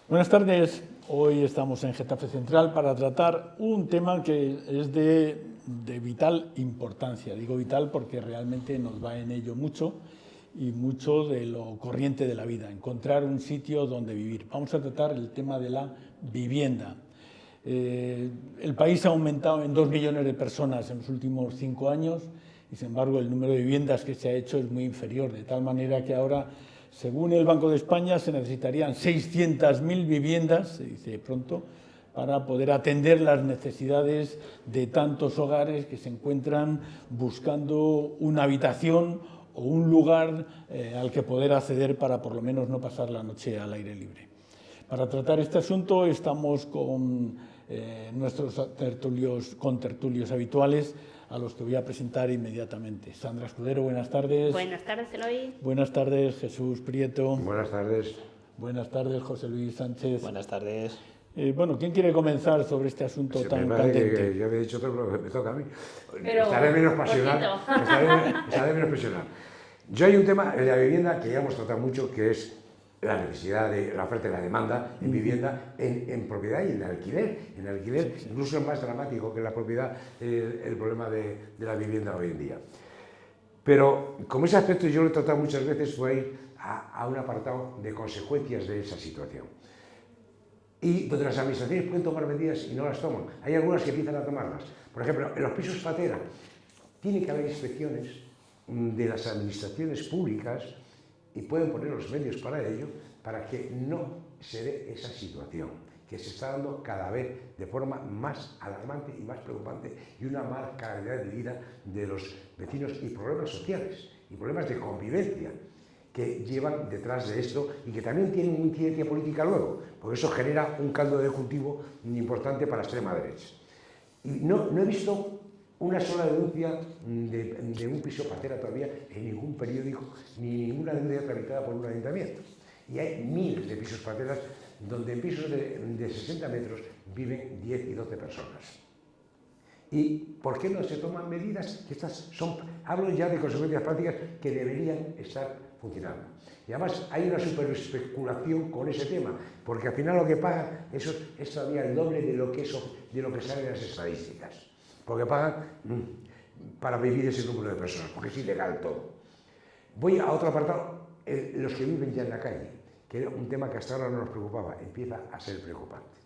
Buenas tardes. Hoy estamos en Getafe Central para tratar un tema que es de vital importancia. Digo vital porque realmente nos va en ello mucho y mucho de lo corriente de la vida, encontrar un sitio donde vivir. Vamos a tratar el tema de la vivienda. El país ha aumentado en 2 millones de personas en los últimos 5 años y, sin embargo, el número de viviendas que se ha hecho es muy inferior, de tal manera que ahora, según el Banco de España, se necesitarían 600.000 viviendas, se dice pronto, para poder atender las necesidades de tantos hogares que se encuentran buscando una habitación o un lugar al que poder acceder para por lo menos no pasar la noche al aire libre. Para tratar este asunto estamos con nuestros contertulios habituales, a los que voy a presentar inmediatamente. Sandra Escudero, buenas tardes. Buenas tardes, Eloy. Buenas tardes, Jesús Prieto. Buenas tardes. Buenas tardes, José Luis Sánchez. Buenas tardes. Bueno, ¿quién quiere comenzar sobre este asunto tan candente? Que yo había dicho todo lo que me toca a mí. Pero, estaré menos pasional. Estaré menos pasional. Yo hay un tema en la vivienda que ya hemos tratado mucho, que es la necesidad de la oferta y la demanda en vivienda, en propiedad y en alquiler. En alquiler, sí. Incluso es más dramático que en la propiedad el problema de la vivienda hoy en día. Pero como ese aspecto yo lo he tratado muchas veces, fue ir a un apartado de consecuencias de esa situación. Y donde las administraciones pueden tomar medidas y no las toman. Hay algunas que empiezan a tomarlas. Por ejemplo, en los pisos patera tiene que haber inspecciones de las administraciones públicas y pueden poner los medios para ello, para que no se dé esa situación que se está dando cada vez de forma más alarmante y más preocupante, y una mala calidad de vida de los vecinos, y problemas sociales y problemas de convivencia que llevan detrás de esto, y que también tienen una incidencia política luego, porque eso genera un caldo de cultivo importante para la extrema derecha. Y no he visto una sola denuncia de un piso patera todavía en ningún periódico, ni ninguna denuncia tramitada por un ayuntamiento. Y hay miles de pisos pateras donde en pisos de 60 metros viven 10 y 12 personas. ¿Y por qué no se toman medidas? Que estas hablo ya de consecuencias prácticas que deberían estar funcionando. Y además hay una superespeculación con ese tema, porque al final lo que pagan es todavía el doble de lo que sale en las estadísticas. Porque pagan para vivir ese número de personas, porque es ilegal todo. Voy a otro apartado, los que viven ya en la calle, que era un tema que hasta ahora no nos preocupaba, empieza a ser preocupante.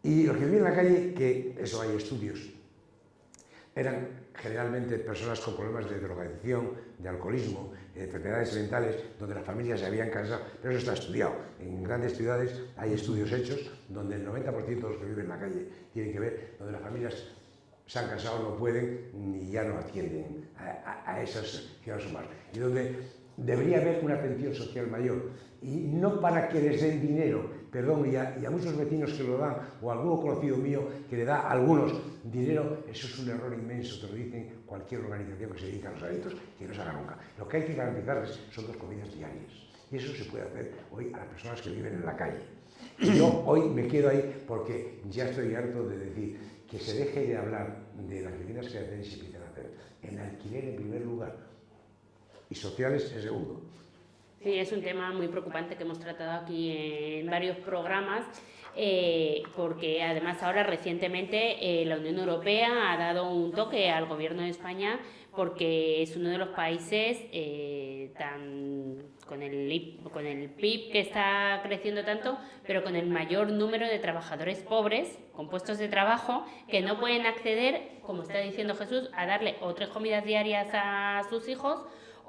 Y los que viven en la calle, que eso hay estudios, eran generalmente personas con problemas de drogadicción, de alcoholismo, de enfermedades mentales, donde las familias se habían cansado, pero eso está estudiado. En grandes ciudades hay estudios hechos donde el 90% de los que viven en la calle tienen que ver, donde las familias se han cansado, no pueden y ya no atienden a esas ciudadanos humanos. Y donde debería haber una atención social mayor, y no para que les den dinero, perdón, y a muchos vecinos que lo dan, o a algún conocido mío que le da a algunos dinero, eso es un error inmenso, te lo dicen cualquier organización que se dedica a los adictos, que no se haga nunca. Lo que hay que garantizarles son 2 comidas diarias, y eso se puede hacer hoy a las personas que viven en la calle. Y yo hoy me quedo ahí porque ya estoy harto de decir que se deje de hablar de las viviendas que hacen y se empiecen a hacer en alquiler en primer lugar y sociales en segundo. Sí, es un tema muy preocupante que hemos tratado aquí en varios programas, porque además ahora recientemente la Unión Europea ha dado un toque al Gobierno de España, porque es uno de los países con el PIB que está creciendo tanto, pero con el mayor número de trabajadores pobres con puestos de trabajo que no pueden acceder, como está diciendo Jesús, a darle o 3 comidas diarias a sus hijos,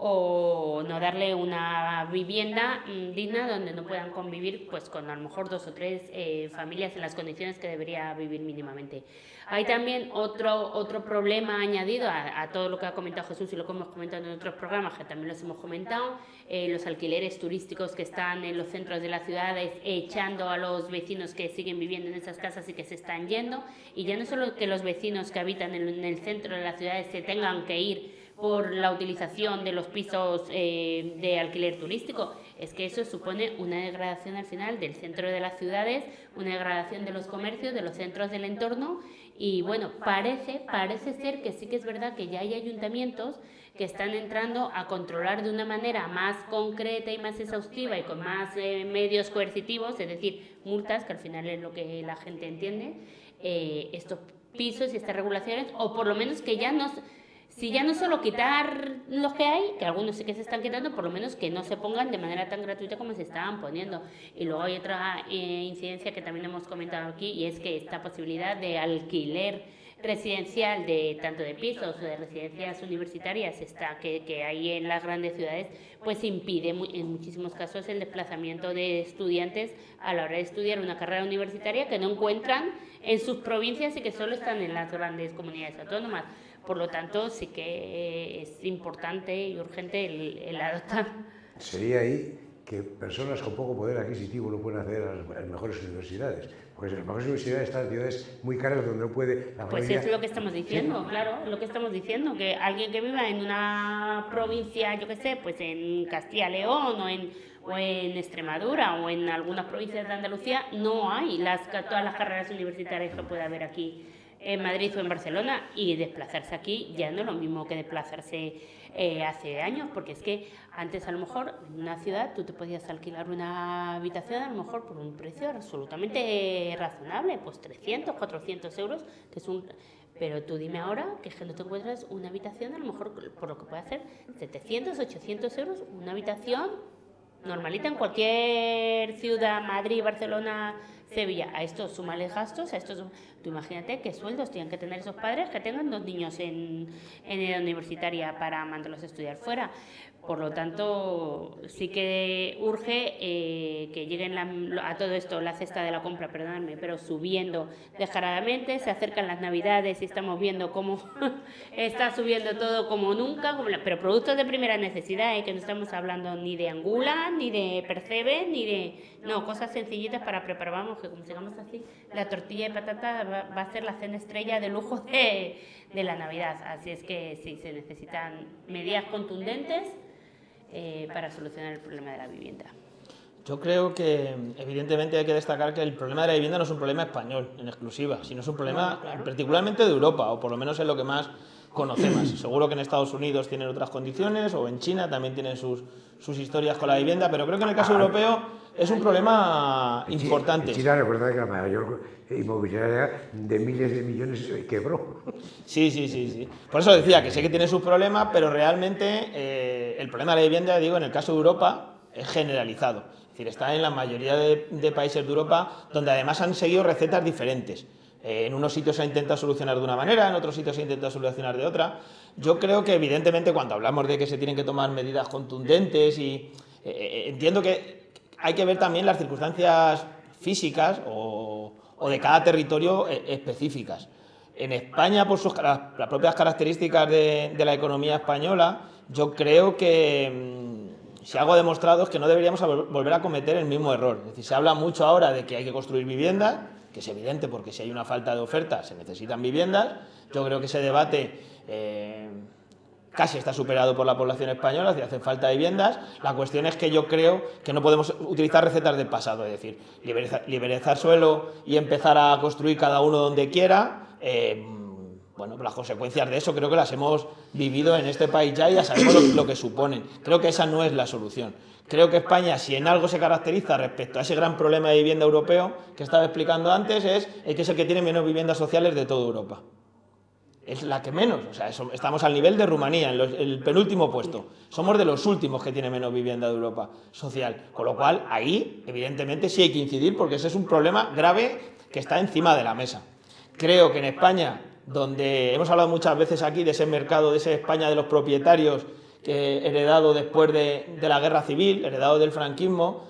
o no darle una vivienda digna donde no puedan convivir pues con a lo mejor 2 o 3 familias en las condiciones que debería vivir mínimamente. Hay también otro problema añadido a todo lo que ha comentado Jesús y lo que hemos comentado en otros programas, que también los hemos comentado, los alquileres turísticos que están en los centros de las ciudades echando a los vecinos que siguen viviendo en esas casas y que se están yendo, y ya no solo que los vecinos que habitan en el centro de las ciudades se tengan que ir por la utilización de los pisos de alquiler turístico, es que eso supone una degradación al final del centro de las ciudades, una degradación de los comercios, de los centros del entorno, Y bueno, parece ser que sí que es verdad que ya hay ayuntamientos que están entrando a controlar de una manera más concreta y más exhaustiva y con más medios coercitivos, es decir, multas, que al final es lo que la gente entiende, estos pisos y estas regulaciones, o por lo menos que ya no, si ya no solo quitar los que hay, que algunos sí que se están quitando, por lo menos que no se pongan de manera tan gratuita como se estaban poniendo. Y luego hay otra incidencia que también hemos comentado aquí, y es que esta posibilidad de alquiler residencial de tanto de pisos o de residencias universitarias que hay en las grandes ciudades, pues impide en muchísimos casos el desplazamiento de estudiantes a la hora de estudiar una carrera universitaria que no encuentran en sus provincias y que solo están en las grandes comunidades autónomas. Por lo tanto, sí que es importante y urgente el adoptar. Sería ahí que personas con poco poder adquisitivo no pueden acceder a las mejores universidades. Porque las mejores universidades están en ciudades muy caras donde no puede... Pues es lo que estamos diciendo, claro, lo que estamos diciendo, que alguien que viva en una provincia, yo qué sé, pues en Castilla y León o en Extremadura o en algunas provincias de Andalucía, no hay todas las carreras universitarias que puede haber aquí en Madrid o en Barcelona, y desplazarse aquí ya no es lo mismo que desplazarse hace años, porque es que antes a lo mejor en una ciudad tú te podías alquilar una habitación a lo mejor por un precio absolutamente razonable, pues 300, 400 euros, que es un... Pero tú dime ahora que es que no te encuentras una habitación a lo mejor por lo que puede hacer 700, 800 euros, una habitación normalita en cualquier ciudad, Madrid, Barcelona, Sevilla. A esto súmales gastos, tú imagínate qué sueldos tienen que tener esos padres que tengan 2 niños en edad universitaria para mandarlos a estudiar fuera. Por lo tanto, sí que urge que lleguen a todo esto, la cesta de la compra, perdonadme, pero subiendo descaradamente. Se acercan las Navidades y estamos viendo cómo está subiendo todo como nunca, pero productos de primera necesidad, que no estamos hablando ni de Angula, ni de Percebe, ni de... No, cosas sencillitas para preparar, vamos, que como sigamos así, la tortilla de patata va a ser la cena estrella de lujo de la Navidad. Así es que sí, se necesitan medidas contundentes para solucionar el problema de la vivienda. Yo creo que evidentemente hay que destacar que el problema de la vivienda no es un problema español en exclusiva, sino es un problema particularmente de Europa, o por lo menos es lo que más conocemos. Seguro que en Estados Unidos tienen otras condiciones, o en China también tienen sus historias con la vivienda, pero creo que en el caso europeo es un problema importante. China, recuerda que la mayor inmobiliaria de miles de millones quebró. Sí. Por eso decía que sé que tiene sus problemas, pero realmente el problema de la vivienda, digo, en el caso de Europa es generalizado. Es decir, está en la mayoría de países de Europa, donde además han seguido recetas diferentes. En unos sitios se ha intentado solucionar de una manera, en otros sitios se ha intentado solucionar de otra. Yo creo que evidentemente cuando hablamos de que se tienen que tomar medidas contundentes y entiendo que hay que ver también las circunstancias físicas o de cada territorio específicas. En España, por las propias características de la economía española, yo creo que si algo ha demostrado es que no deberíamos volver a cometer el mismo error. Es decir, se habla mucho ahora de que hay que construir viviendas, que es evidente porque si hay una falta de oferta se necesitan viviendas. Yo creo que ese debate casi está superado por la población española, si hacen falta viviendas. La cuestión es que yo creo que no podemos utilizar recetas del pasado, es decir, liberalizar suelo y empezar a construir cada uno donde quiera. Bueno, las consecuencias de eso creo que las hemos vivido en este país ya y ya sabemos lo que suponen. Creo que esa no es la solución. Creo que España, si en algo se caracteriza respecto a ese gran problema de vivienda europeo que estaba explicando antes, es que es el que tiene menos viviendas sociales de toda Europa. Es la que menos, o sea, estamos al nivel de Rumanía, en el penúltimo puesto. Somos de los últimos que tiene menos vivienda de Europa social. Con lo cual, ahí, evidentemente, sí hay que incidir porque ese es un problema grave que está encima de la mesa. Creo que en España, donde hemos hablado muchas veces aquí de ese mercado, de esa España de los propietarios, heredado después de la guerra civil, heredado del franquismo,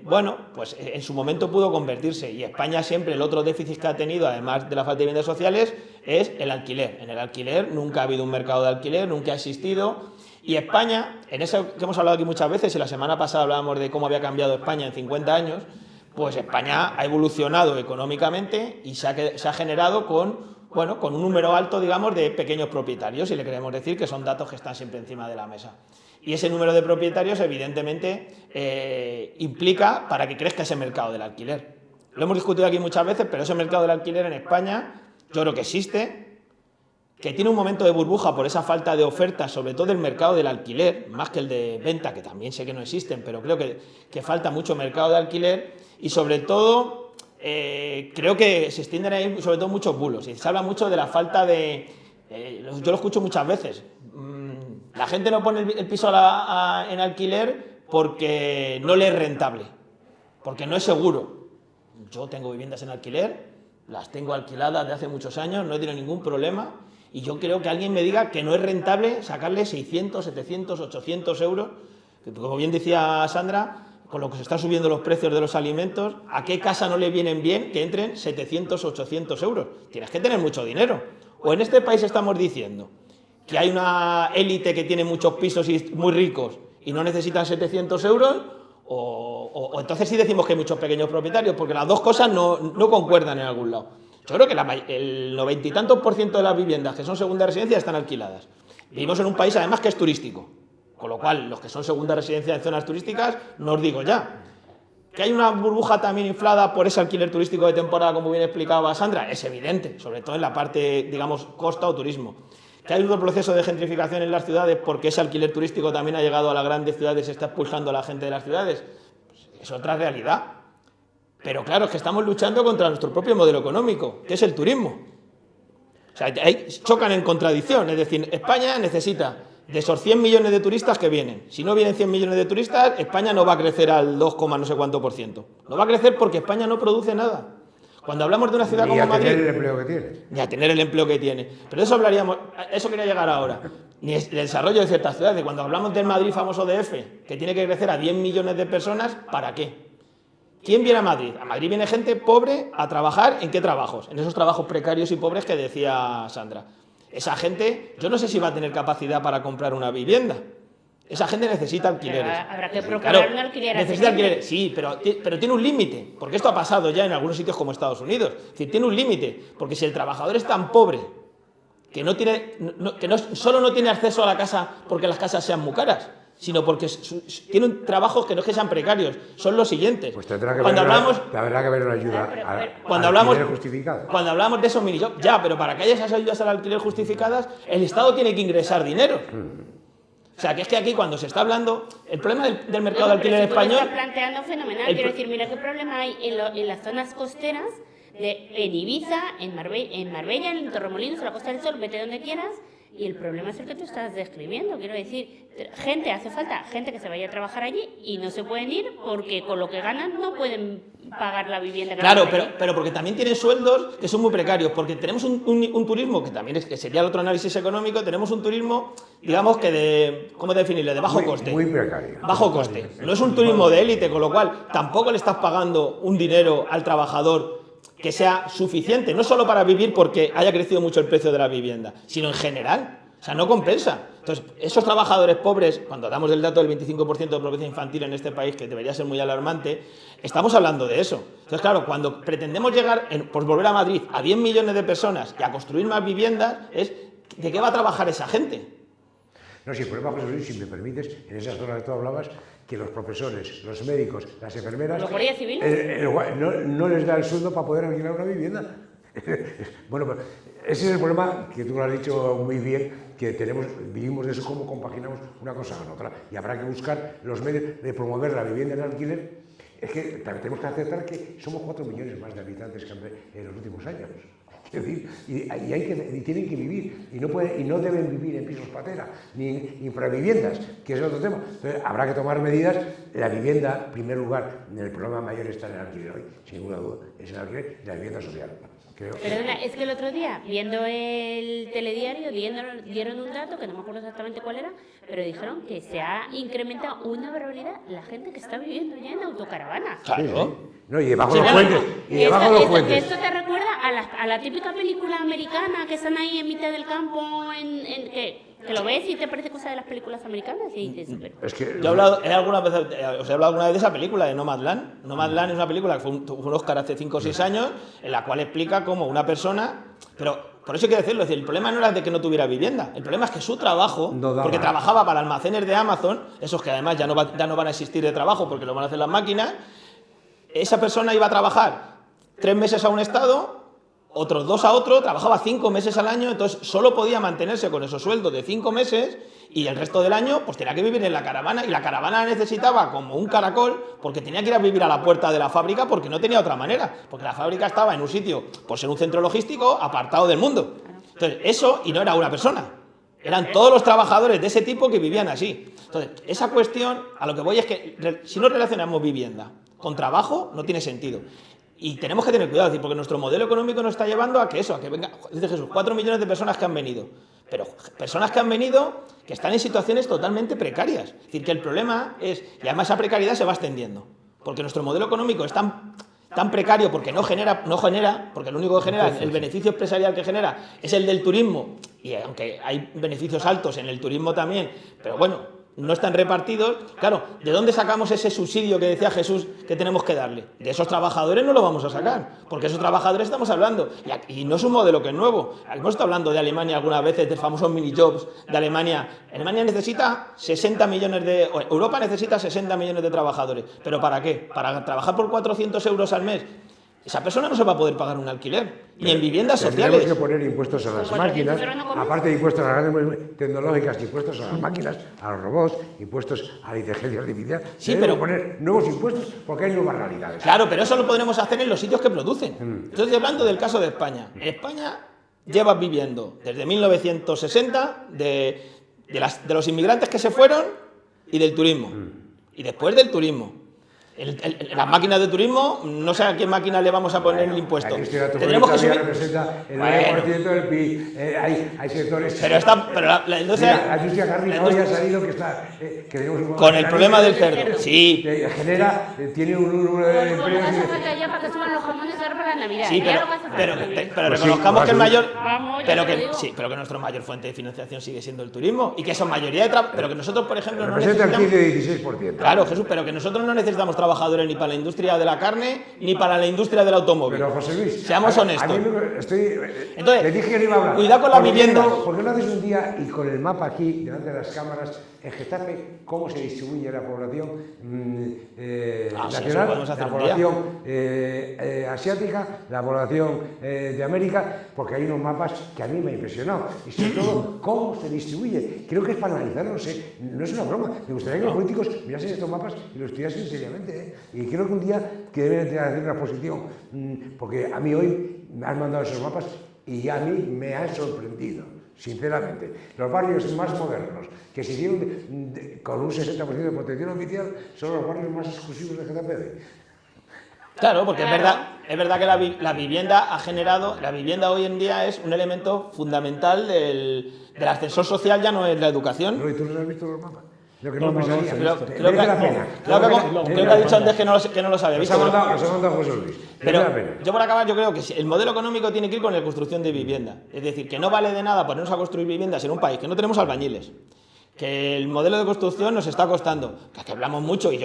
bueno, pues en su momento pudo convertirse, y España siempre el otro déficit que ha tenido, además de la falta de viviendas sociales, es el alquiler. En el alquiler nunca ha habido un mercado de alquiler, nunca ha existido, y España, en eso que hemos hablado aquí muchas veces, y la semana pasada hablábamos de cómo había cambiado España en 50 años, pues España ha evolucionado económicamente y se ha generado con un número alto, digamos, de pequeños propietarios, y le queremos decir que son datos que están siempre encima de la mesa. Y ese número de propietarios, evidentemente, implica para que crezca ese mercado del alquiler. Lo hemos discutido aquí muchas veces, pero ese mercado del alquiler en España yo creo que existe, que tiene un momento de burbuja por esa falta de oferta, sobre todo el mercado del alquiler, más que el de venta, que también sé que no existen, pero creo que falta mucho mercado de alquiler y sobre todo creo que se extienden ahí sobre todo muchos bulos y se habla mucho de la falta de... yo lo escucho muchas veces, la gente no pone el piso en alquiler porque no le es rentable, porque no es seguro. Yo tengo viviendas en alquiler, las tengo alquiladas de hace muchos años, no he tenido ningún problema y yo creo que alguien me diga que no es rentable sacarle 600, 700, 800 euros, que como bien decía Sandra, con lo que se están subiendo los precios de los alimentos, ¿a qué casa no le vienen bien que entren 700, 800 euros? Tienes que tener mucho dinero. O en este país estamos diciendo que hay una élite que tiene muchos pisos y muy ricos y no necesitan 700 euros, o entonces sí decimos que hay muchos pequeños propietarios, porque las dos cosas no concuerdan en algún lado. Yo creo que el 90 y tantos % de las viviendas que son segunda residencia están alquiladas. Vivimos en un país además que es turístico, con lo cual los que son segunda residencia en zonas turísticas, no os digo ya. Que hay una burbuja también inflada por ese alquiler turístico de temporada, como bien explicaba Sandra, es evidente, sobre todo en la parte, digamos, costa o turismo. Que hay un proceso de gentrificación en las ciudades porque ese alquiler turístico también ha llegado a las grandes ciudades y se está expulsando a la gente de las ciudades. Pues es otra realidad. Pero claro, es que estamos luchando contra nuestro propio modelo económico, que es el turismo. O sea, ahí chocan en contradicción. Es decir, España necesita de esos 100 millones de turistas que vienen. Si no vienen 100 millones de turistas, España no va a crecer al 2, no sé cuánto %. No va a crecer porque España no produce nada. Cuando hablamos de una ciudad como Madrid... Ni a tener el empleo que tiene. Ni a tener el empleo que tiene. Pero de eso hablaríamos, eso quería llegar ahora. Ni el desarrollo de ciertas ciudades. Cuando hablamos del Madrid famoso DF, que tiene que crecer a 10 millones de personas, ¿para qué? ¿Quién viene a Madrid? A Madrid viene gente pobre a trabajar. ¿En qué trabajos? En esos trabajos precarios y pobres que decía Sandra. Esa gente, yo no sé si va a tener capacidad para comprar una vivienda. Esa gente necesita alquileres. Pero habrá que procurar un alquiler. Necesita alquileres, sí, pero tiene un límite, porque esto ha pasado ya en algunos sitios como Estados Unidos. Es decir, tiene un límite, porque si el trabajador es tan pobre que solo no tiene acceso a la casa porque las casas sean muy caras, sino porque tienen trabajos que no es que sean precarios, son los siguientes. Pues tendrá que haber una ayuda cuando al alquiler justificado. Cuando hablamos de esos minijobs, ya, pero para que haya esas ayudas al alquiler justificadas, el Estado tiene que ingresar dinero. O sea, que es que aquí cuando se está hablando, el problema del mercado de alquiler español... Lo está planteando fenomenal. Quiero decir, mira qué problema hay en las zonas costeras, en Ibiza, en Marbella, en Torremolinos, en la Costa del Sol, vete donde quieras, y el problema es el que tú estás describiendo. Quiero decir, hace falta gente que se vaya a trabajar allí y no se pueden ir porque con lo que ganan no pueden pagar la vivienda. Claro, pero porque también tienen sueldos que son muy precarios, porque tenemos un turismo, que también que sería el otro análisis económico, tenemos un turismo, digamos que ¿cómo definirlo? De bajo coste. Muy precario. Bajo coste. No es un turismo de élite, con lo cual tampoco le estás pagando un dinero al trabajador que sea suficiente, no solo para vivir porque haya crecido mucho el precio de la vivienda, sino en general. O sea, no compensa. Entonces, esos trabajadores pobres, cuando damos el dato del 25% de pobreza infantil en este país, que debería ser muy alarmante, estamos hablando de eso. Entonces, claro, cuando pretendemos llegar, por volver a Madrid, a 10 millones de personas y a construir más viviendas, es ¿de qué va a trabajar esa gente? No, si el problema, José Luis, si me permites, en esa zona que tú hablabas, que los profesores, los médicos, las enfermeras... ¿Los guardias civiles? No les da el sueldo para poder alquilar una vivienda. Bueno, pero ese es el problema que tú lo has dicho muy bien, que vivimos de eso, cómo compaginamos una cosa con otra. Y habrá que buscar los medios de promover la vivienda en alquiler. Es que tenemos que aceptar que somos 4 millones más de habitantes que en los últimos años. Es decir, y tienen que vivir, y no deben vivir en pisos patera, ni infraviviendas, que es otro tema. Entonces, habrá que tomar medidas. La vivienda, en primer lugar, el problema mayor está en el alquiler hoy, sin ninguna duda, es el alquiler y la vivienda social. Perdona, es que el otro día, viendo el telediario, dieron un dato, que no me acuerdo exactamente cuál era, pero dijeron que se ha incrementado una barbaridad la gente que está viviendo ya en autocaravanas. Claro. No, y debajo de los puentes. Esto te recuerda a la típica película americana que están ahí en mitad del campo, que lo ves y te parece cosa de las películas americanas y dices, pero... Es que Yo os he hablado alguna vez de esa película, de Nomadland. Nomadland es una película que fue un Oscar hace 5 o 6 años, en la cual explica cómo una persona... Pero por eso hay que decirlo, es decir, el problema no era de que no tuviera vivienda, el problema es que su trabajo, porque trabajaba para almacenes de Amazon, esos que además ya no van a existir de trabajo porque lo van a hacer las máquinas, esa persona iba a trabajar 3 meses a un estado, otros 2 a otro, trabajaba 5 meses al año, entonces solo podía mantenerse con esos sueldos de 5 meses y el resto del año pues tenía que vivir en la caravana, y la caravana la necesitaba como un caracol porque tenía que ir a vivir a la puerta de la fábrica porque no tenía otra manera, porque la fábrica estaba en un sitio, por ser un centro logístico, apartado del mundo. Entonces eso, y no era una persona, eran todos los trabajadores de ese tipo que vivían así. Entonces, esa cuestión, a lo que voy es que si no relacionamos vivienda con trabajo, no tiene sentido. Y tenemos que tener cuidado, porque nuestro modelo económico nos está llevando a que eso, a que venga, dice Jesús, 4 millones de personas que han venido. Pero personas que han venido que están en situaciones totalmente precarias. Es decir, que el problema es, y además esa precariedad se va extendiendo, porque nuestro modelo económico es tan precario porque no genera, porque lo único que genera, el beneficio empresarial que genera es el del turismo, y aunque hay beneficios altos en el turismo también, pero bueno, no están repartidos. Claro, ¿de dónde sacamos ese subsidio que decía Jesús que tenemos que darle? De esos trabajadores no lo vamos a sacar, porque esos trabajadores estamos hablando, y no es un modelo que es nuevo. Hemos estado hablando de Alemania algunas veces, de famosos mini-jobs de Alemania. Alemania necesita 60 millones Europa necesita 60 millones de trabajadores. ¿Pero para qué? ¿Para trabajar por 400 euros al mes? Esa persona no se va a poder pagar un alquiler, ni en viviendas sociales. Tenemos que poner impuestos a las máquinas, aparte de impuestos a las grandes tecnológicas, impuestos a las máquinas, a los robots, impuestos a la inteligencia artificial. Sí, tenemos pero que poner nuevos impuestos porque hay nuevas realidades. Claro, pero eso lo podremos hacer en los sitios que producen. Estoy hablando del caso de España. España lleva viviendo desde 1960 de los inmigrantes que se fueron y del turismo. Y después del turismo. Las máquinas de turismo, no sé a qué máquina le vamos a poner el impuesto. Tendremos que subir. Representa el 9% del PIB. Hay sectores. Pero la industria. La industria cárnica hoy ha salido que está. Que con el problema del cerdo. Sí. Que genera, tiene un número de empleos. Ya para que suban los jamones ahora para la Navidad. Sí, pero reconozcamos que el mayor. Pero que nuestra mayor fuente de financiación sigue siendo el turismo, y que son mayoría de pero que nosotros, por ejemplo, no necesitamos. Representa el 15-16%. Claro, Jesús, pero que nosotros no necesitamos trabajadores ni para la industria de la carne ni para la industria del automóvil. Pero José Luis, seamos honestos. Entonces, le dije que no iba a hablar. Cuidado con la vivienda. ¿Por qué no haces un día y con el mapa aquí, delante de las cámaras, en Getafe, cómo se distribuye la población nacional, la población asiática, la población de América? Porque hay unos mapas que a mí me han impresionado. Y sobre todo, cómo se distribuye. Creo que es para analizarlo, no es una broma. Me gustaría que los políticos mirasen estos mapas y los estudiasen seriamente. Y creo que un día que deben de hacer una exposición, porque a mí hoy me han mandado esos mapas y a mí me han sorprendido, sinceramente. Los barrios más modernos que se hicieron con un 60% de protección oficial son los barrios más exclusivos de Getafe hoy. Claro, porque es verdad que la vivienda ha generado, la vivienda hoy en día es un elemento fundamental del ascensor social, ya no es la educación. No, ¿y tú no has visto los mapas? Lo que no pensaría. Creo que ha dicho antes que no los había visto. Nos ha mandado José Luis. Pero yo por acabar, yo creo que el modelo económico tiene que ir con la construcción de vivienda. Es decir, que no vale de nada ponernos a construir viviendas en un país que no tenemos albañiles, que el modelo de construcción nos está costando, que hablamos mucho y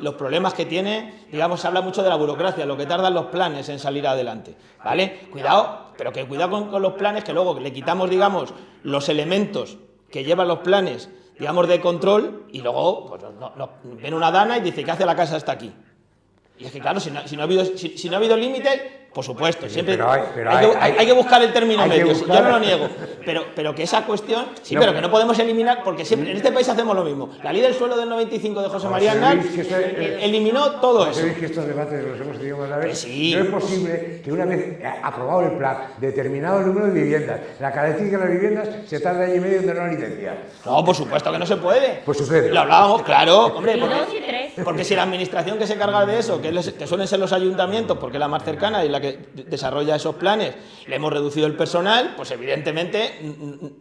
los problemas que tiene, digamos, se habla mucho de la burocracia, lo que tardan los planes en salir adelante, ¿vale? Cuidado, pero que cuidado con los planes, que luego le quitamos, digamos, los elementos que llevan los planes, digamos, de control, y luego pues, ven una dana y dice, ¿qué hace la casa hasta aquí? Y es que claro, si no ha habido límites, por supuesto, siempre hay que buscar el término medio, yo no lo niego, pero que esa cuestión, pero que no podemos eliminar, porque siempre en este país hacemos lo mismo. La ley del suelo del 95 de José María Aznar eliminó todo eso. ¿Sabéis que estos debates los hemos tenido más veces? Sí. No es posible que una vez aprobado el plan, determinado el número de viviendas, la característica de las viviendas, se tarde año y medio en dar una licencia. No, por supuesto que no se puede. Pues sucede. Lo hablábamos, claro, hombre, porque si la administración que se encarga de eso, que suelen ser los ayuntamientos, porque es la más cercana y la que desarrolla esos planes, le hemos reducido el personal, pues evidentemente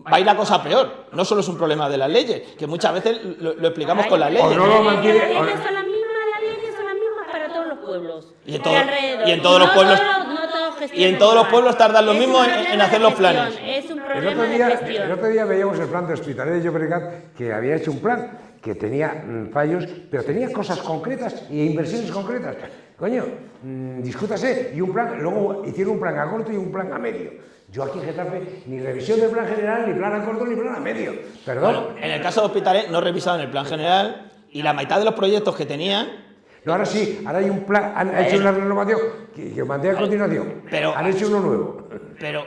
va a ir la cosa peor. No solo es un problema de las leyes, que muchas veces lo explicamos con las leyes. O no lo mantiene, Las leyes son las mismas para todos los pueblos. Y en todos los pueblos. Y en todos los pueblos tardan lo mismo en hacer los planes. Es un problema de gestión. El otro día veíamos el plan de Hospitalet de Llobregat, que había hecho un plan que tenía fallos, pero tenía cosas concretas e inversiones concretas. Coño, discútase, y un plan, luego hicieron un plan a corto y un plan a medio. Yo aquí en Getafe, ni revisión del plan general, ni plan a corto, ni plan a medio. Perdón. Bueno, en el caso de Hospitalet no revisaron el plan general y la mitad de los proyectos que tenían No, ahora sí, ahora hay un plan, han hecho una renovación que mantenga a continuación, pero han hecho uno nuevo. Pero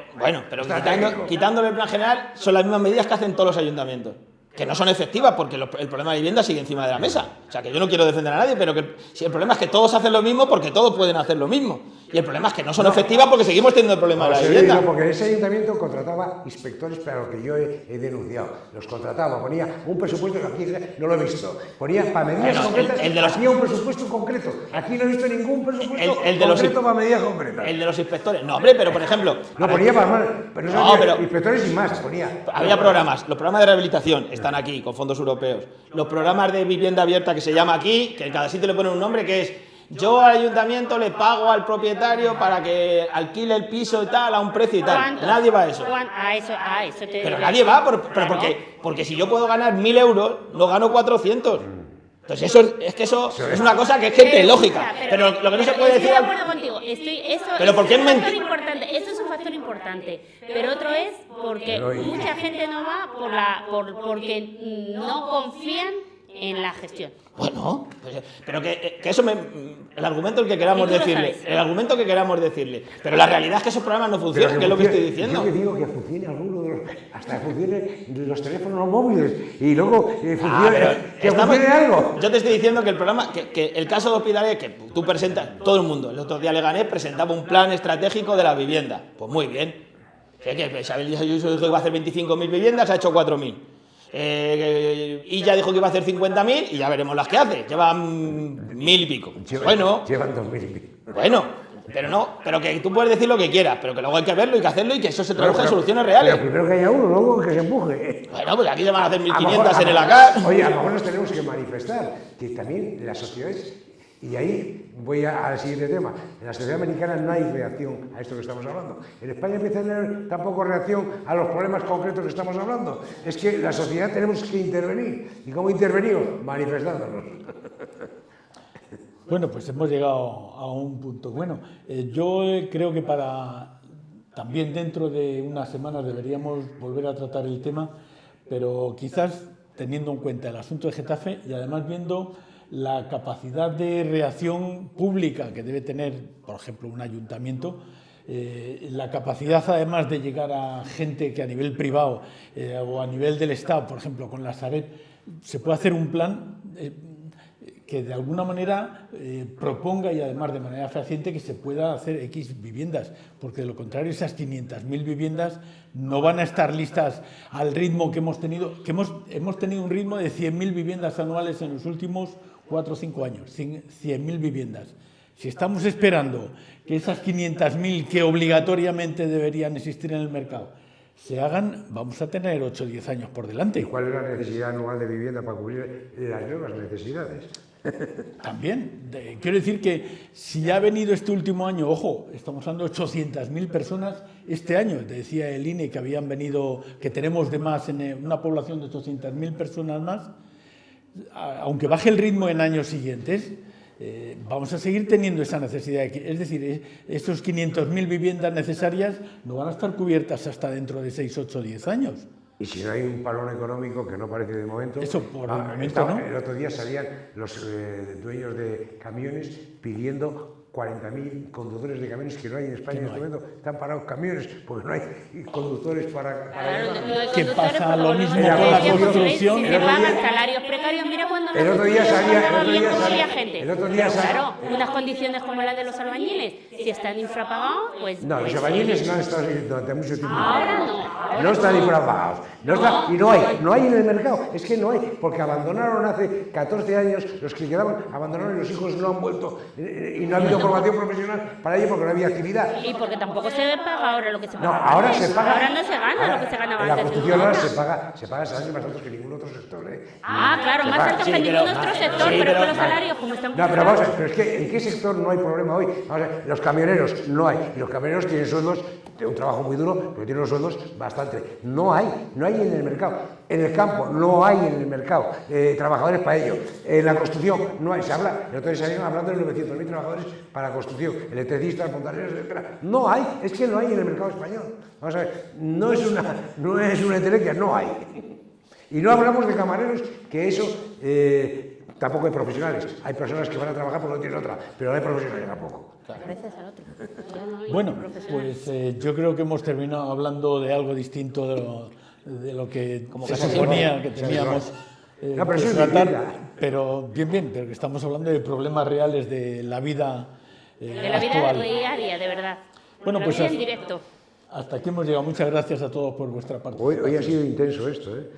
quitándole el plan general, son las mismas medidas que hacen todos los ayuntamientos. Que no son efectivas porque el problema de vivienda sigue encima de la mesa. O sea, que yo no quiero defender a nadie, pero que si el problema es que todos hacen lo mismo porque todos pueden hacer lo mismo. Y el problema es que no son efectivas porque seguimos teniendo el problema de la vivienda. Porque ese ayuntamiento contrataba inspectores para lo que yo he denunciado. Los contrataba, ponía un presupuesto que aquí no lo he visto. Ponía para medidas concretas, hacía un presupuesto concreto. Aquí no he visto ningún presupuesto concreto para medidas concretas. El de los inspectores. No, hombre, pero por ejemplo... No, ponía para más, pero no, pero inspectores y más, ponía. Había programas, los programas de rehabilitación están aquí, con fondos europeos. Los programas de vivienda abierta que se llama aquí, que en cada sitio le ponen un nombre, que es: yo al ayuntamiento le pago al propietario para que alquile el piso y tal a un precio y tal. Nadie va a eso. Pero nadie va, porque si yo puedo ganar 1.000 euros, no gano 400. Entonces eso es una cosa que es gente lógica. Pero lo que no se puede decir... Estoy de acuerdo contigo. Pero ¿por qué es mentira? Eso es un factor importante. Pero otro es porque mucha gente no va porque no confían en la gestión. Bueno, pero que eso el argumento que queramos decirle, pero la realidad es que esos programas no funcionan, que es lo que estoy diciendo. Yo que digo que funcione alguno de hasta funcionen los teléfonos móviles y luego funcione algo. Yo te estoy diciendo que el programa, que el caso de Hospitalet, que tú presentas, todo el mundo, el otro día Leganés presentaba un plan estratégico de la vivienda. Pues muy bien. Que Isabel Ayuso dijo que iba a hacer 25.000 viviendas, ha hecho 4.000. Y ya dijo que iba a hacer 50.000 y ya veremos las que hace. Llevan 1.000 y pico. Llevan 2.000 y pico. Bueno, pero que tú puedes decir lo que quieras, pero que luego hay que verlo, hay que hacerlo y que eso se traduzca en soluciones reales. Pero primero que haya uno, luego que se empuje. Bueno, pues aquí ya van a hacer 1.500 en el ACAR. Oye, a lo mejor nos tenemos que manifestar que también las sociedades. Y ahí voy al siguiente tema. En la sociedad americana no hay reacción a esto que estamos hablando. En España empieza a tener tampoco reacción a los problemas concretos que estamos hablando. Es que la sociedad tenemos que intervenir. ¿Y cómo intervenimos? Manifestándonos. Bueno, pues hemos llegado a un punto. Bueno, yo creo que también dentro de unas semanas deberíamos volver a tratar el tema, pero quizás teniendo en cuenta el asunto de Getafe y además viendo la capacidad de reacción pública que debe tener, por ejemplo, un ayuntamiento, la capacidad además de llegar a gente que a nivel privado o a nivel del Estado, por ejemplo, con la Sareb, se puede hacer un plan que de alguna manera proponga y además de manera fehaciente que se pueda hacer X viviendas, porque de lo contrario esas 500.000 viviendas no van a estar listas al ritmo que hemos tenido, hemos tenido un ritmo de 100.000 viviendas anuales en los últimos 4 o 5 años, 100.000 viviendas. Si estamos esperando que esas 500.000 que obligatoriamente deberían existir en el mercado se hagan, vamos a tener 8 o 10 años por delante. ¿Y cuál es la necesidad anual de vivienda para cubrir las nuevas necesidades? También, quiero decir que si ya ha venido este último año, ojo, estamos hablando de 800.000 personas este año, te decía el INE que habían venido, que tenemos de más en una población de 800.000 personas más, aunque baje el ritmo en años siguientes, vamos a seguir teniendo esa necesidad. Es decir, estos 500.000 viviendas necesarias no van a estar cubiertas hasta dentro de 6, 8, 10 años. Y si no hay un parón económico, que no parece de momento... Eso por el momento, ¿no? El otro día salían los dueños de camiones pidiendo 40.000 conductores de camiones que no hay en España en este momento. Están parados camiones porque no hay conductores para ¿Qué pasa lo mismo con la construcción? Se pagan salarios precarios. Mira cuando el otro día salía gente. El otro día salía. Claro, unas condiciones como las de los albañiles, si están infrapagados, pues... No, los albañiles no han estado durante mucho tiempo. Ahora no. No están infrapagados. Y no hay en el mercado. Es que no hay, porque abandonaron hace 14 años, los que quedaban abandonaron y los hijos no han vuelto y no ha habido formación profesional para ello porque no había actividad. Y porque tampoco se paga ahora lo que se paga. No, ahora se paga. Ahora no se gana lo que se ganaba antes. En la construcción ahora se paga salarios más altos que ningún otro sector. Claro, más altos que ningún otro sector, pero con los salarios como están... No, pero vamos a ver, pero es que ¿en qué sector no hay problema hoy? Vamos a ver, los camioneros no hay. Y los camioneros tienen sueldos de un trabajo muy duro, pero tienen unos sueldos bastante. No hay en el mercado. En el campo no hay en el mercado trabajadores para ello. En la construcción no hay. Se habla, el otro día salieron hablando de 900.000 trabajadores para construcción, electricistas, fontaneros, etc. No hay, es que no hay en el mercado español. Vamos a ver, no es una entelequia, no hay. Y no hablamos de camareros, que eso tampoco hay profesionales. Hay personas que van a trabajar porque no tienen otra, pero no hay profesionales tampoco. Gracias al otro. Ya no hay Bueno, profesionales. pues yo creo que hemos terminado hablando de algo distinto de lo que Como se casi suponía siempre. que teníamos No, pero que eso es tratar, vivienda. pero bien, pero que estamos hablando de problemas reales de la vida De la vida actual. diaria, de verdad. Bueno, La pues vida en hasta- directo. Hasta aquí hemos llegado. Muchas gracias a todos por vuestra participación. Hoy ha sido intenso esto, ¿eh?